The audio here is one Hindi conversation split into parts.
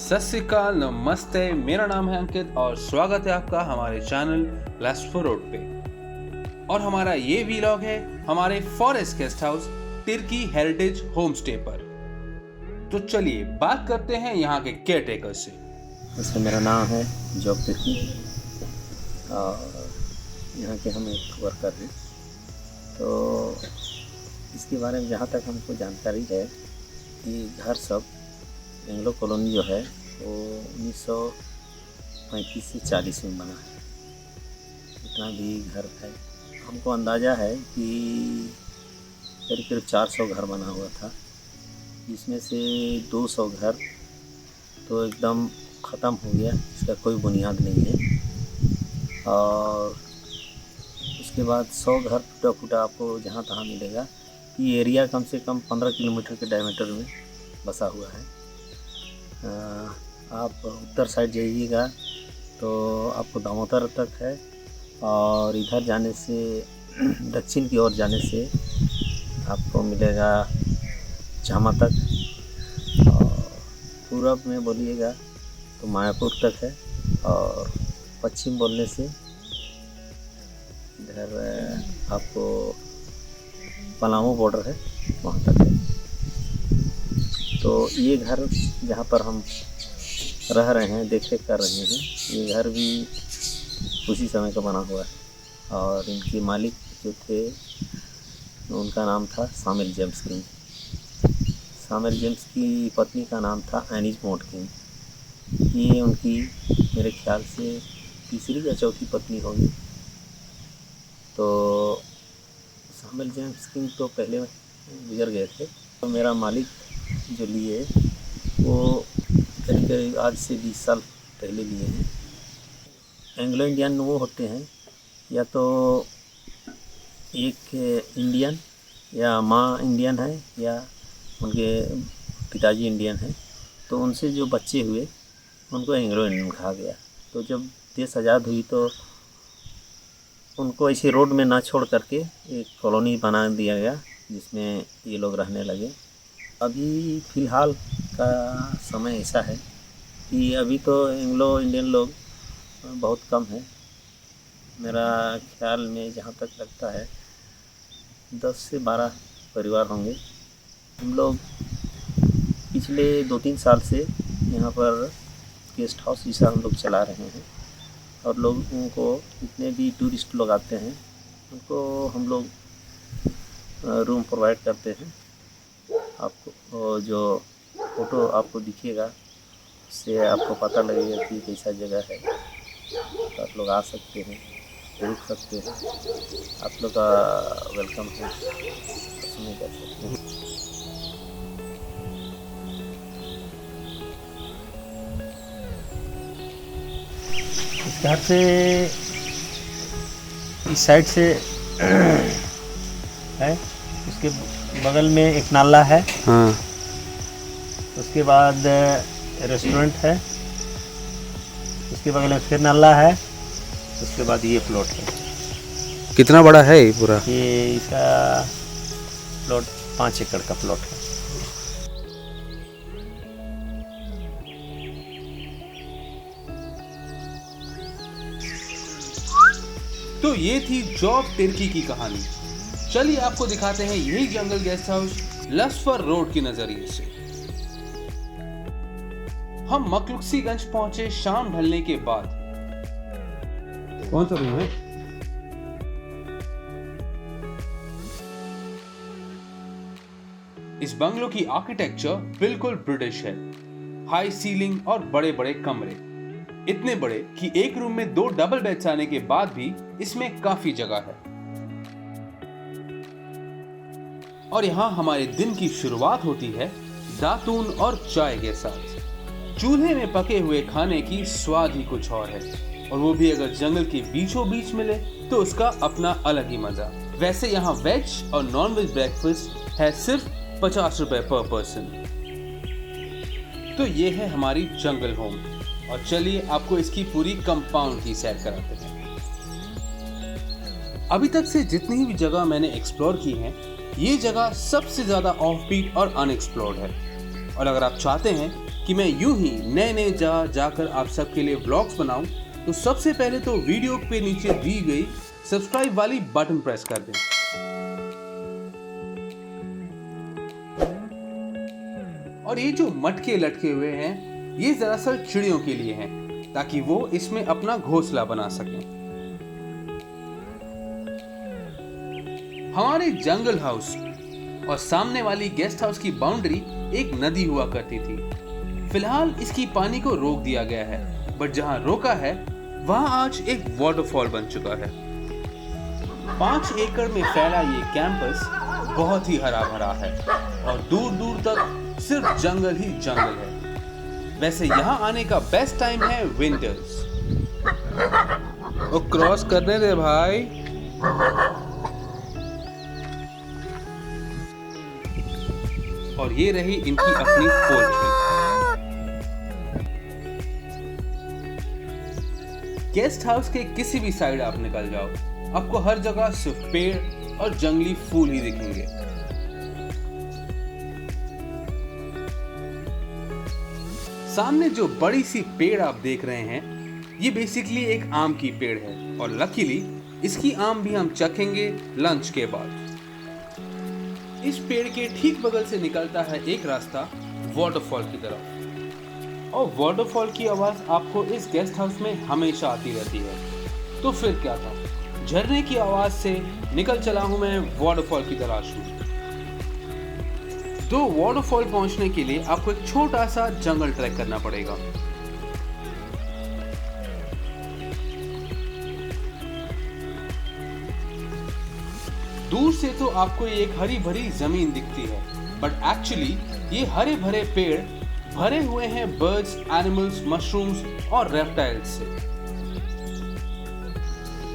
सत श्री अकाल, नमस्ते। मेरा नाम है अंकित और स्वागत है आपका हमारे चैनल लस्फोर रोड पे। और हमारा ये व्लॉग है हमारे forest guest house Tirkey heritage home stay पर। तो चलिए बात करते हैं यहाँ के केयर टेकर से। वैसे मेरा नाम है जॉब तिर्की और यहाँ के हम एक वर्कर हैं। तो इसके बारे में जहाँ तक हमको जानकारी है कि घर सब एंग्लो कॉलोनी जो है वो 1935 से 40 में बना है। इतना भी घर है। हमको अंदाज़ा है कि करीब 400 घर बना हुआ था, जिसमें से 200 घर तो एकदम ख़त्म हो गया, इसका कोई बुनियाद नहीं है। और उसके बाद 100 घर टूटा फूटा आपको जहाँ तहाँ मिलेगा। ये एरिया कम से कम 15 किलोमीटर के डायमीटर में बसा हुआ है। आप उत्तर साइड जाइएगा तो आपको दामोदर तक है, और इधर जाने से दक्षिण की ओर जाने से आपको मिलेगा जामा तक, और पूरब में बोलिएगा तो मायापुर तक है, और पश्चिम बोलने से इधर आपको पलामू बॉर्डर है, वहाँ तक है। तो ये घर जहाँ पर हम रह रहे हैं, देख रेख कर रहे हैं, ये घर भी उसी समय का बना हुआ है। और इनके मालिक जो थे उनका नाम था सामिल जेम्स किंग। सामिल जेम्स की पत्नी का नाम था एनीज मोट किंग। ये उनकी मेरे ख्याल से तीसरी या चौथी पत्नी होगी। तो सामिल जेम्स किंग तो पहले गुजर गए थे। तो मेरा मालिक जो लिए वो करीब आज से 20 साल पहले लिए हैं। एंग्लो इंडियन वो होते हैं, या तो एक इंडियन या माँ इंडियन है या उनके पिताजी इंडियन हैं। तो उनसे जो बच्चे हुए उनको एंग्लो इंडियन कहा गया। तो जब देश आज़ाद हुई तो उनको ऐसे रोड में ना छोड़ करके एक कॉलोनी बना दिया गया, जिसमें ये लोग रहने लगे। अभी फ़िलहाल का समय ऐसा है कि अभी तो एंग्लो इंडियन लोग बहुत कम हैं। मेरा ख्याल में जहाँ तक लगता है 10 से 12 परिवार होंगे। हम लोग पिछले 2-3 साल से यहाँ पर गेस्ट हाउस जैसा हम लोग चला रहे हैं, और लोगों को जितने भी टूरिस्ट लोग आते हैं उनको हम लोग रूम प्रोवाइड करते हैं। आपको जो फ़ोटो आपको दिखेगा उससे आपको पता लगेगा कि कैसा जगह है। तो आप लोग आ सकते हैं, रुक सकते हैं। आप लोग का वेलकम है, पसंद कर सकते हैं। इस घर से इस साइड से है, उसके बगल में एक नाला है। हाँ। उसके बाद रेस्टोरेंट है, उसके बगल में फिर नाला है, उसके बाद ये प्लॉट है। कितना बड़ा है ये पूरा? ये इसका प्लॉट 5 एकड़ का प्लॉट है। तो ये थी जॉब तिर्की की कहानी। चलिए आपको दिखाते हैं यही जंगल गेस्ट हाउस लस्फोर रोड के नजरिए से। हम मकलुक्सीगंज पहुंचे शाम ढलने के बाद। कौन सा रूम है? इस बंगलो की आर्किटेक्चर बिल्कुल ब्रिटिश है। हाई सीलिंग और बड़े बड़े कमरे, इतने बड़े कि एक रूम में 2 डबल बेड्स आने के बाद भी इसमें काफी जगह है। और यहाँ हमारे दिन की शुरुआत होती है दातून और चाय के साथ। चूल्हे में पके हुए खाने की स्वाद ही कुछ और है, और वो भी अगर जंगल के बीचों बीच मिले तो उसका अपना अलग ही मजा। वैसे यहाँ वेज और नॉन वेज ब्रेकफास्ट है सिर्फ 50 रुपए पर पर्सन। तो ये है हमारी जंगल होम, और चलिए आपको इसकी पूरी कंपाउंड की सैर कराते हैं। अभी तक से जितनी भी जगह मैंने एक्सप्लोर की हैं, ये जगह सबसे ज्यादा ऑफ बीट और अनएक्सप्लोर्ड है। और अगर आप चाहते हैं कि मैं यूं ही नए नए जगह जाकर आप सबके लिए व्लॉग्स बनाऊं, तो सबसे पहले तो वीडियो पे नीचे दी गई सब्सक्राइब वाली बटन प्रेस कर दें। और ये जो मटके लटके हुए हैं, ये दरअसल चिड़ियों के लिए हैं, ताकि वो इसमें अपना घोंसला बना सकें। हमारे जंगल हाउस और सामने वाली गेस्ट हाउस की बाउंड्री एक नदी हुआ करती थी। फिलहाल इसकी पानी को रोक दिया गया है, बट जहां रोका है वहां आज एक वाटरफॉल बन चुका है। 5 एकड़ में फैला ये कैंपस बहुत ही हरा भरा है और दूर दूर तक सिर्फ जंगल ही जंगल है। वैसे यहाँ आने का बेस्ट टाइम है विंटर्स। और क्रॉस करने दे भाई। और ये रही इनकी अपनी पोल्ट्री। गेस्ट हाउस के किसी भी साइड आप निकल जाओ, आपको हर जगह सिर्फ पेड़ और जंगली फूल ही दिखेंगे। सामने जो बड़ी सी पेड़ आप देख रहे हैं, ये बेसिकली एक आम की पेड़ है और लकीली इसकी आम भी हम चखेंगे लंच के बाद। इस पेड़ के ठीक बगल से निकलता है एक रास्ता वाटरफॉल की तरफ, और वाटरफॉल की आवाज आपको इस गेस्ट हाउस में हमेशा आती रहती है। तो फिर क्या था, झरने की आवाज से निकल चला हूं मैं वाटरफॉल की तलाश में। तो वाटरफॉल पहुंचने के लिए आपको एक छोटा सा जंगल ट्रैक करना पड़ेगा। दूर से तो आपको ये एक हरी भरी जमीन दिखती है, बट एक्चुअली ये हरे भरे पेड़ भरे हुए हैं बर्ड्स, एनिमल्स, मशरूम्स और रेप्टाइल्स से।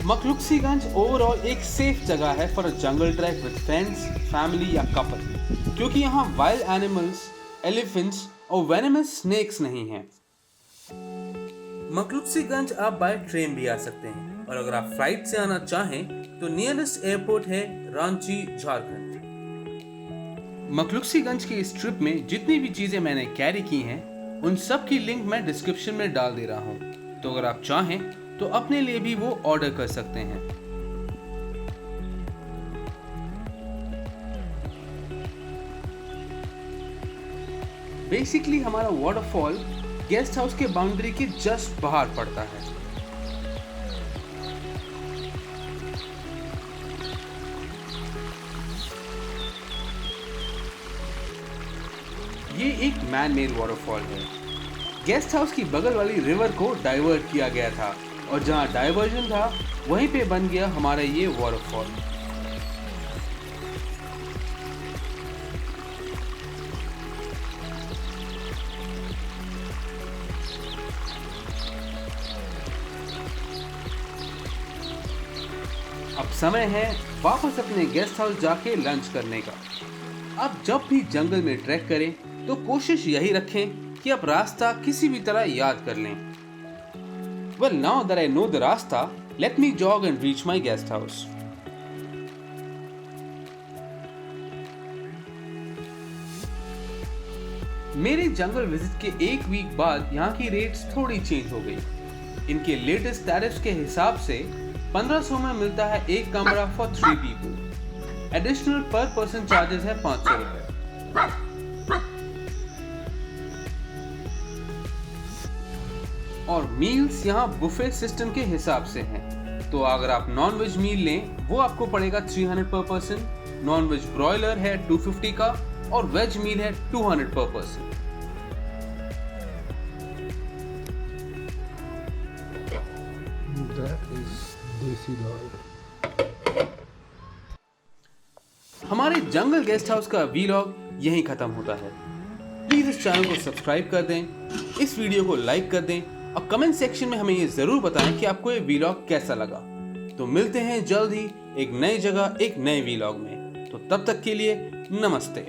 मखलुक्सीगंज ओवरऑल एक सेफ जगह है for a jungle track with friends, family या कपल, क्योंकि यहाँ वाइल्ड एनिमल्स, एलिफेंट्स और वेनेमस स्नेक्स नहीं हैं। मखलुक्सीगंज आप बाय ट्रेन भी आ सकते हैं, और अगर आप फ्लाइट से आना चाहें तो नियरेस्ट एयरपोर्ट है रांची, झारखंड। मखलुक्सीगंज की इस ट्रिप में जितनी भी चीजें मैंने कैरी की हैं, उन सब की लिंक मैं डिस्क्रिप्शन में डाल दे रहा हूं, तो अगर आप चाहें तो अपने लिए भी वो ऑर्डर कर सकते हैं। बेसिकली हमारा वाटरफॉल गेस्ट हाउस के बाउंड्री के जस्ट बाहर पड़ता है। ये एक मैन मेड वाटरफॉल है। गेस्ट हाउस की बगल वाली रिवर को डाइवर्ट किया गया था, और जहां डाइवर्जन था वहीं पे बन गया हमारा ये वाटरफॉल। अब समय है वापस अपने गेस्ट हाउस जाके लंच करने का। आप जब भी जंगल में ट्रैक करें तो कोशिश यही रखें कि आप रास्ता किसी भी तरह याद कर लें। Well, now that I know the रास्ता, let me jog and reach my guest house. मेरे जंगल विजिट के 1 वीक बाद यहाँ की रेट्स थोड़ी चेंज हो गई। इनके लेटेस्ट टैरिफ्स के हिसाब से 1500 में मिलता है एक कमरा फॉर 3 पीपल। एडिशनल पर पर्सन चार्जेस है 500 रुपए। और मील्स यहाँ बुफे सिस्टम के हिसाब से हैं। तो अगर आप नॉन वेज मील लें वो आपको पड़ेगा 300 पर पर्सन, नॉन वेज ब्रॉयलर है 250 का, और वेज मील है 200 पर पर्सन। देसी दाल। हमारे जंगल गेस्ट हाउस का वीलॉग यहीं खत्म होता है। प्लीज इस चैनल को सब्सक्राइब कर दें, इस वीडियो को लाइक कर दें, और कमेंट सेक्शन में हमें ये जरूर बताएं कि आपको ये वीलॉग कैसा लगा। तो मिलते हैं जल्द ही एक नई जगह एक नए वीलॉग में। तो तब तक के लिए नमस्ते।